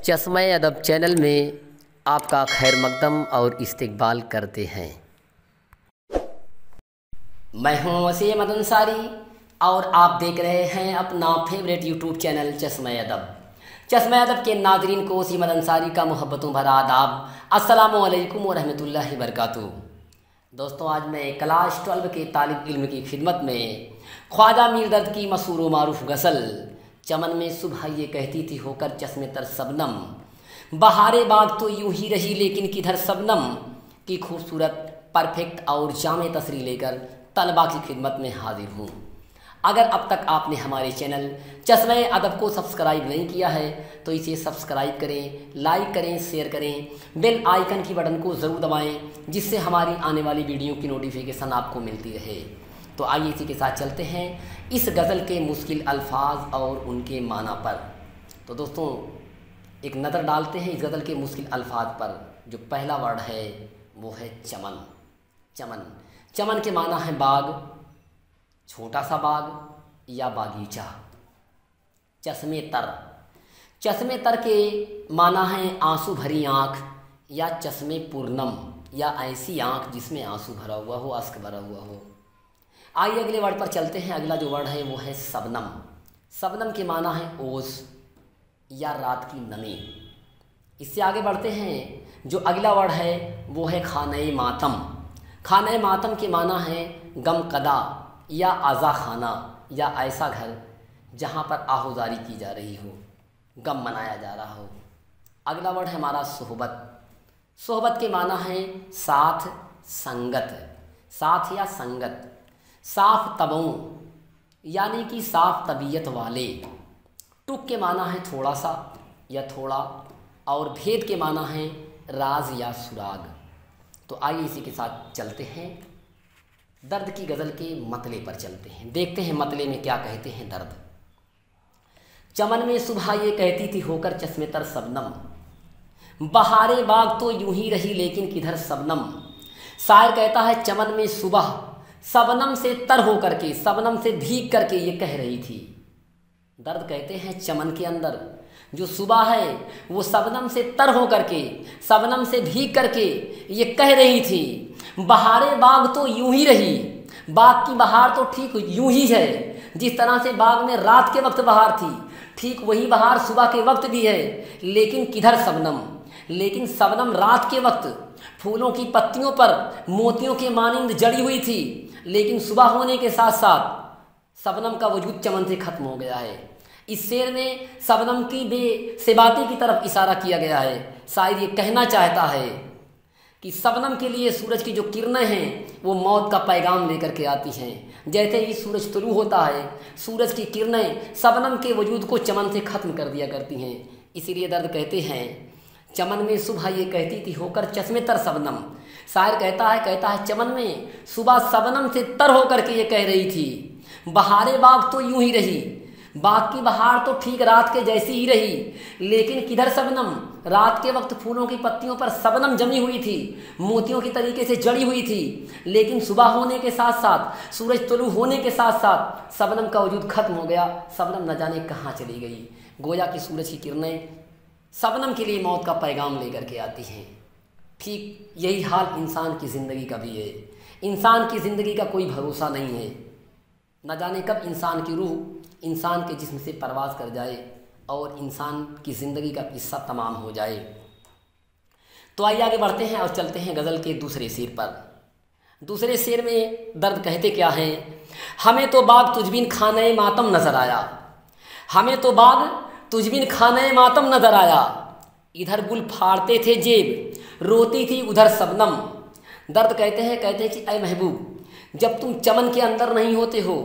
चश्मा अदब चैनल में आपका खैर मकदम और इस्तकबाल करते हैं। मैं हूं वसीम अंसारी और आप देख रहे हैं अपना फेवरेट यूट्यूब चैनल चश्मा अदब। चश्मा अदब के नाजरीन को वसीम अंसारी का मोहब्बतों भरा आदाब। अस्सलामु अलैकुम व रहमतुल्लाहि व बरकातुहू। दोस्तों, आज मैं क्लास 12 के तालिब इल्म की खिदमत में ख्वाजा मीर दर्द की मशहूर व मारूफ गज़ल चमन में सुबह ये कहती थी होकर चश्मे तर सबनम, बहारे बाग तो यूं ही रही लेकिन किधर सबनम की खूबसूरत परफेक्ट और जामे तस्रीर लेकर तलबा की खिदमत में हाजिर हूँ। अगर अब तक आपने हमारे चैनल चश्मा अदब को सब्सक्राइब नहीं किया है तो इसे सब्सक्राइब करें, लाइक करें, शेयर करें, बेल आइकन की बटन को ज़रूर दबाएं जिससे हमारी आने वाली वीडियो की नोटिफिकेशन आपको मिलती रहे। तो आइए इसी के साथ चलते हैं इस गज़ल के मुश्किल अल्फाज और उनके माना पर। तो दोस्तों, एक नज़र डालते हैं इस गज़ल के मुश्किल अल्फाज पर। जो पहला वर्ड है वो है चमन। चमन चमन के माना है बाग, छोटा सा बाग या बागीचा। चश्मे तर, चश्मे तर के माना है आंसू भरी आँख या चश्मे पूर्णम या ऐसी आँख जिसमें आंसू भरा हुआ हो, अश्क भरा हुआ हो। आइए अगले वर्ड पर चलते हैं। अगला जो वर्ड है वो है सबनम। सबनम के माना है ओस या रात की नमी। इससे आगे बढ़ते हैं। जो अगला वर्ड है वो है खाने मातम। खाने मातम के माना है गम कदा या आज़ा खाना या ऐसा घर जहाँ पर आहुजारी की जा रही हो, गम मनाया जा रहा हो। अगला वर्ड है हमारा सोहबत। सोहबत के माना है साथ, संगत, साथ या संगत। साफ तबों यानी कि साफ तबीयत वाले। टुक के माना है थोड़ा सा या थोड़ा, और भेद के माना है राज या सुराग। तो आइए इसी के साथ चलते हैं दर्द की गज़ल के मतले पर चलते हैं। देखते हैं मतले में क्या कहते हैं दर्द। चमन में सुबह ये कहती थी होकर चश्मे तर सबनम, बहारे बाग तो यूं ही रही लेकिन किधर सबनम। शायर कहता है चमन में सुबह सबनम से तर हो करके, सबनम से भीग करके ये कह रही थी। दर्द कहते हैं चमन के अंदर जो सुबह है वो सबनम से तर हो करके, सबनम से भीग करके ये कह रही थी बहारे बाग तो यूं ही रही। बाग की बहार तो ठीक यूं ही है, जिस तरह से बाग में रात के वक्त बहार थी ठीक वही बहार सुबह के वक्त भी है। लेकिन किधर सबनम, लेकिन सबनम रात के वक्त फूलों की पत्तियों पर मोतियों के मानिंद जड़ी हुई थी, लेकिन सुबह होने के साथ साथ सबनम का वजूद चमन से खत्म हो गया है। इस शेर में सबनम की बेसिबाती की तरफ इशारा किया गया है। शायद ये कहना चाहता है कि सबनम के लिए सूरज की जो किरणें हैं वो मौत का पैगाम लेकर के आती हैं। जैसे ही सूरज तुलू होता है, सूरज की किरणें सबनम के वजूद को चमन से खत्म कर दिया करती हैं। इसीलिए दर्द कहते हैं चमन में सुबह ये कहती थी होकर चश्मे तर सबनम। शायर कहता है चमन में सुबह सबनम से तर होकर के ये कह रही थी बहारे बाग तो यूं ही रही। बाग की बहार तो ठीक रात के जैसी ही रही, लेकिन किधर सबनम। रात के वक्त फूलों की पत्तियों पर सबनम जमी हुई थी, मोतियों की तरीके से जड़ी हुई थी, लेकिन सुबह होने के साथ साथ, सूरज तुलू होने के साथ साथ सबनम का वजूद खत्म हो गया। सबनम न जाने कहाँ चली गई। गोया की सूरज की किरणें सबनम के लिए मौत का पैगाम लेकर के आती हैं। ठीक यही हाल इंसान की ज़िंदगी का भी है। इंसान की ज़िंदगी का कोई भरोसा नहीं है। न जाने कब इंसान की रूह इंसान के जिस्म से परवाज़ कर जाए और इंसान की ज़िंदगी का किस्सा तमाम हो जाए। तो आइए आगे बढ़ते हैं और चलते हैं गज़ल के दूसरे शेर पर। दूसरे शेर में दर्द कहते क्या हैं। हमें तो बाग तुझबिन खाने मातम नज़र आया, हमें तो बाग तुझबिन खाने मातम नज़र आया। इधर गुल फाड़ते थे जेब, रोती थी उधर सबनम। दर्द कहते हैं कि ऐ महबूब, जब तुम चमन के अंदर नहीं होते हो,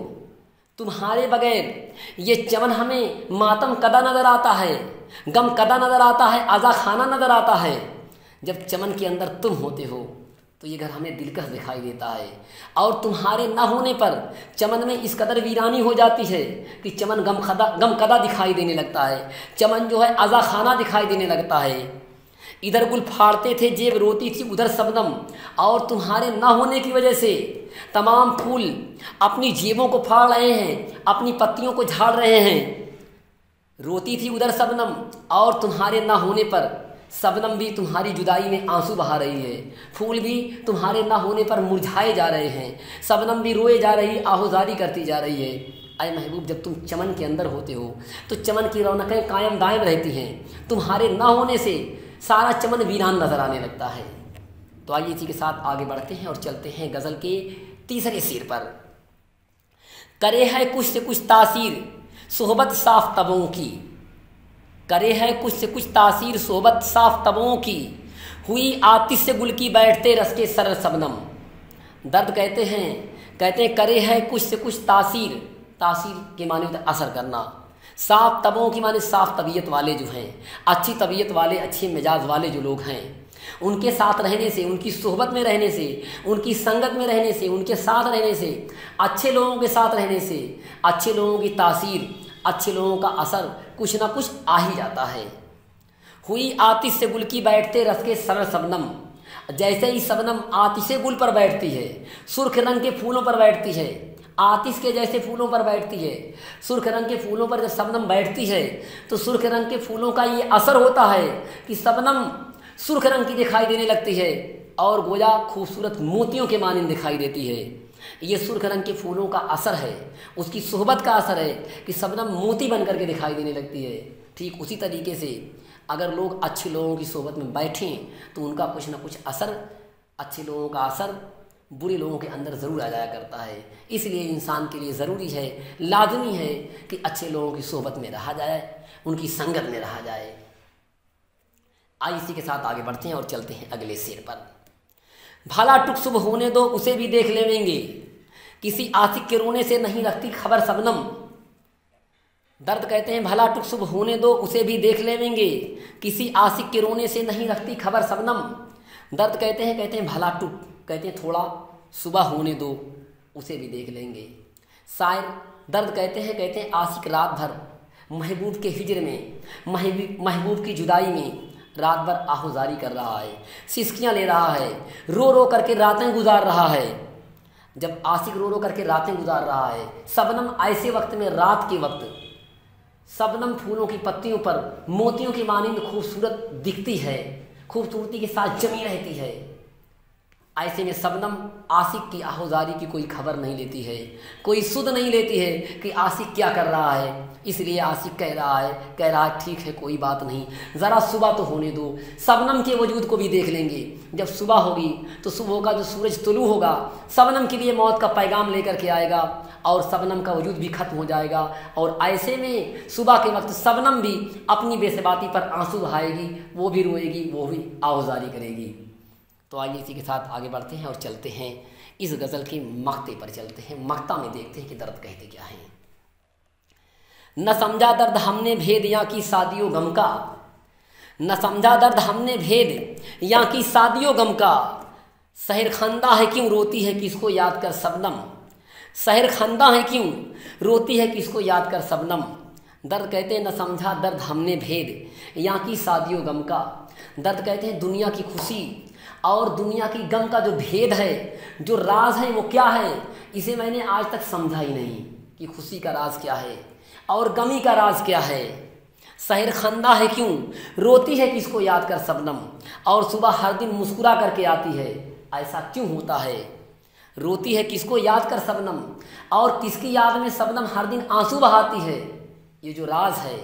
तुम्हारे बगैर ये चमन हमें मातम कदा नज़र आता है, गम कदा नज़र आता है, आज़ा खाना नज़र आता है। जब चमन के अंदर तुम होते हो तो ये घर हमें दिलकश दिखाई देता है, और तुम्हारे न होने पर चमन में इस कदर वीरानी हो जाती है कि चमन गम कदा दिखाई देने लगता है। चमन जो है आज़ा खाना दिखाई देने लगता है। इधर गुल फाड़ते थे जेब, रोती थी उधर सबनम, और तुम्हारे न होने की वजह से तमाम फूल अपनी जेबों को फाड़ रहे हैं, अपनी पत्तियों को झाड़ रहे हैं। रोती थी उधर शबनम, और तुम्हारे ना होने पर शबनम भी तुम्हारी जुदाई में आंसू बहा रही है। फूल भी तुम्हारे ना होने पर मुरझाए जा रहे हैं। शबनम भी रोए जा रही, आहोजारी करती जा रही है। अय महबूब, जब तुम चमन के अंदर होते हो तो चमन की रौनकें कायम दायम रहती हैं। तुम्हारे ना होने से सारा चमन वीरान नजर आने लगता है। तो आइए इसी के साथ आगे बढ़ते हैं और चलते हैं गज़ल के तीसरे शेर पर। करे है कुछ से कुछ तासीर सोहबत साफ तबों की, करे है कुछ से कुछ तासीर सोहबत साफ तबों की, हुई आतिश से गुल की बैठते रस के सरल शबनम। दर्द कहते हैं करे है कुछ से कुछ तासीर, तासीर के माने होता है असर करना। साफ तबों की माने साफ तबीयत वाले जो हैं, अच्छी तबीयत वाले, अच्छे मिजाज वाले जो लोग हैं, उनके साथ रहने से, उनकी सोहबत में रहने से, उनकी संगत में रहने से, उनके साथ रहने से, अच्छे लोगों के साथ रहने से, अच्छे लोगों की तासीर, अच्छे लोगों का असर कुछ ना कुछ आ ही जाता है। हुई आतिश से गुल की बैठते रस के सरल शबनम, जैसे ही शबनम आतिश गुल पर बैठती है, सुर्ख रंग के फूलों पर बैठती है, आतिश के जैसे फूलों पर बैठती है, सुर्ख रंग के फूलों पर जब शबनम बैठती है तो सुर्ख रंग के फूलों का ये असर होता है कि शबनम सुर्ख रंग की दिखाई देने लगती है और गोया खूबसूरत मोतियों के मानिंद दिखाई देती है। ये सुर्ख रंग के फूलों का असर है, उसकी सोहबत का असर है कि शबनम मोती बन करके दिखाई देने लगती है। ठीक उसी तरीके से अगर लोग अच्छे लोगों की सोहबत में बैठें तो उनका कुछ ना कुछ असर, अच्छे लोगों का असर बुरे लोगों के अंदर ज़रूर आ जाया करता है। इसलिए इंसान के लिए ज़रूरी है, लाजमी है कि अच्छे लोगों की सोहबत में रहा जाए, उनकी संगत में रहा जाए। आइए इसी के साथ आगे बढ़ते हैं और चलते हैं अगले शेर पर। भला टुक शुभ होने दो उसे भी देख लेवेंगे, किसी आशिक के रोने से नहीं रखती खबर शबनम। दर्द कहते हैं भला टुक शुभ होने दो उसे भी देख लेवेंगे, किसी आशिक के रोने से नहीं रखती खबर शबनम। दर्द कहते हैं भला टुक, कहते हैं थोड़ा सुबह होने दो उसे भी देख लेंगे। शायर दर्द कहते हैं आशिक रात भर महबूब के हिजर में, महबूब की जुदाई में रात भर आहोजारी कर रहा है, सिसकियाँ ले रहा है, रो रो करके रातें गुजार रहा है। जब आशिक रो रो करके रातें गुजार रहा है, शबनम ऐसे वक्त में, रात के वक्त शबनम फूलों की पत्तियों पर मोतियों की मानिंद खूबसूरत दिखती है, खूबसूरती के साथ जमी रहती है। ऐसे में शबनम आशिक की आहोजारी की कोई खबर नहीं लेती है, कोई सुध नहीं लेती है कि आशिक क्या कर रहा है। इसलिए आशिक कह रहा है ठीक है कोई बात नहीं, ज़रा सुबह तो होने दो, शबनम के वजूद को भी देख लेंगे। जब सुबह होगी तो सुबह का जो सूरज तुलू होगा शबनम के लिए मौत का पैगाम लेकर के आएगा और शबनम का वजूद भी खत्म हो जाएगा। और ऐसे में सुबह के वक्त शबनम भी अपनी बेसबाती पर आंसू बहाएगी, वो भी रोएगी, वो भी आहोजारी करेगी। तो आइए इसी के साथ आगे बढ़ते हैं और चलते हैं इस गज़ल के मक्ते पर चलते हैं। मक्ता में देखते हैं कि दर्द कहते क्या है। न समझा दर्द हमने भेद यहाँ की शादियों गम का, न समझा दर्द हमने भेद यहाँ की शादियों गम का, सहर खंदा है क्यों रोती है किसको याद कर शबनम। सहर खंदा है क्यों रोती है किसको याद कर शबनम। दर्द कहते हैं न समझा दर्द हमने भेद यहाँ की शादियों गम का। दर्द कहते हैं दुनिया की खुशी और दुनिया की गम का जो भेद है, जो राज है, वो क्या है, इसे मैंने आज तक समझा ही नहीं कि खुशी का राज क्या है और गमी का राज क्या है। सहर खंदा है क्यों रोती है किसको याद कर शबनम, और सुबह हर दिन मुस्कुरा करके आती है, ऐसा क्यों होता है। रोती है किसको याद कर शबनम और किसकी याद में शबनम हर दिन आंसू बहाती है। ये जो राज है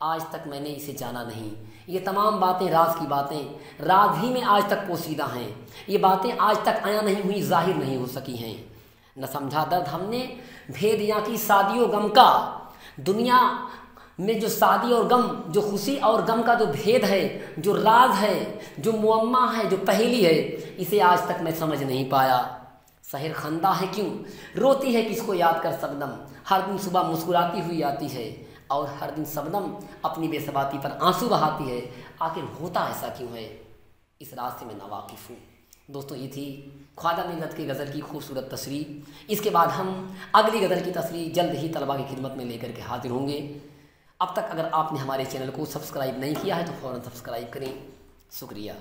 आज तक मैंने इसे जाना नहीं। ये तमाम बातें, राज की बातें राज ही में आज तक पोशीदा हैं। ये बातें आज तक आया नहीं हुई, जाहिर नहीं हो सकी हैं। न समझा दर्द हमने भेद यहाँ की शादियों गम का। दुनिया में जो शादी और गम, जो खुशी और गम का जो भेद है, जो राज है, जो मुअम्मा है, जो पहेली है, इसे आज तक मैं समझ नहीं पाया। सहर खंदा है क्यों रोती है किसको याद कर शबनम। हर दिन सुबह मुस्कुराती हुई आती है और हर दिन शबनम अपनी बेसबाती पर आंसू बहाती है। आखिर होता ऐसा क्यों है, इस राज से मैं नावाकिफ़ हूँ। दोस्तों ये थी ख्वाजा मिल्लत की गज़ल की खूबसूरत तस्रीर। इसके बाद हम अगली गज़ल की तस्रीर जल्द ही तलबा की खिदमत में लेकर के हाजिर होंगे। अब तक अगर आपने हमारे चैनल को सब्सक्राइब नहीं किया है तो फ़ौरन सब्सक्राइब करें। शुक्रिया।